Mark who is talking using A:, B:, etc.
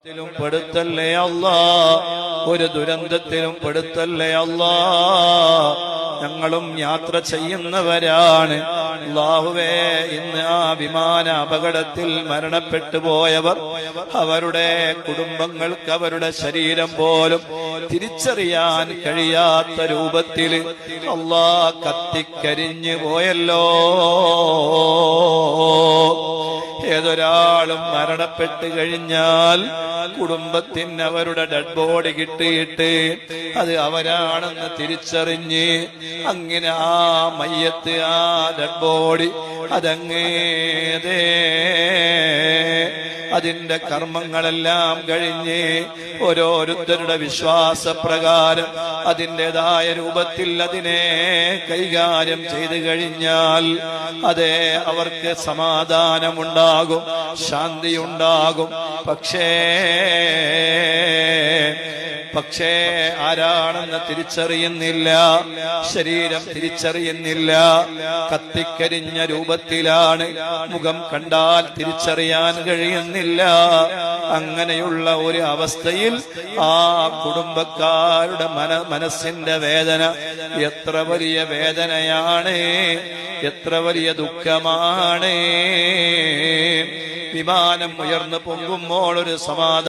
A: പെടുത്തല്ലേ അല്ലാ, ഒരു ദുരന്തത്തിലും പെടുത്തല്ലേ അല്ലാ. ഞങ്ങളും യാത്ര ചെയ്യുന്നവരാണ് അല്ലാഹുവേ. ഇന്ന് ആ വിമാന അപകടത്തിൽ മരണപ്പെട്ടു പോയവർ, അവരുടെ കുടുംബങ്ങൾക്ക് അവരുടെ ശരീരം പോലും തിരിച്ചറിയാൻ കഴിയാത്ത രൂപത്തിൽ അല്ലാ കത്തിക്കരിഞ്ഞു പോയല്ലോ. ഏതൊരാളും മരണപ്പെട്ട് കഴിഞ്ഞാൽ കുടുംബത്തിന് അവരുടെ ഡെഡ് ബോഡി കിട്ടിയിട്ട് അത് അവരാണെന്ന് തിരിച്ചറിഞ്ഞ് അങ്ങനെ ആ മയ്യത്ത്, ആ ഡെഡ് ബോഡി അതങ്ങേതേ അതിന്റെ കർമ്മങ്ങളെല്ലാം കഴിഞ്ഞ് ഓരോരുത്തരുടെ വിശ്വാസപ്രകാരം അതിൻ്റെതായ രൂപത്തിൽ അതിനെ കൈകാര്യം ചെയ്തു കഴിഞ്ഞാൽ അതെ അവർക്ക് സമാധാനമുണ്ടാകും, ശാന്തിയുണ്ടാകും. പക്ഷേ ആരാണെന്ന് തിരിച്ചറിയുന്നില്ല, ശരീരം തിരിച്ചറിയുന്നില്ല, കത്തിക്കരിഞ്ഞ രൂപത്തിലാണ്, മുഖം കണ്ടാൽ തിരിച്ചറിയാൻ കഴിയുന്നില്ല. അങ്ങനെയുള്ള ഒരു അവസ്ഥയിൽ ആ കുടുംബക്കാരുടെ മനസ്സിന്റെ വേദന എത്ര വലിയ വേദനയാണ്, എത്ര വലിയ ദുഃഖമാണ്. വിമാനം ഉയർന്നു പൊങ്ങുമ്പോൾ ഒരു സമാധാനം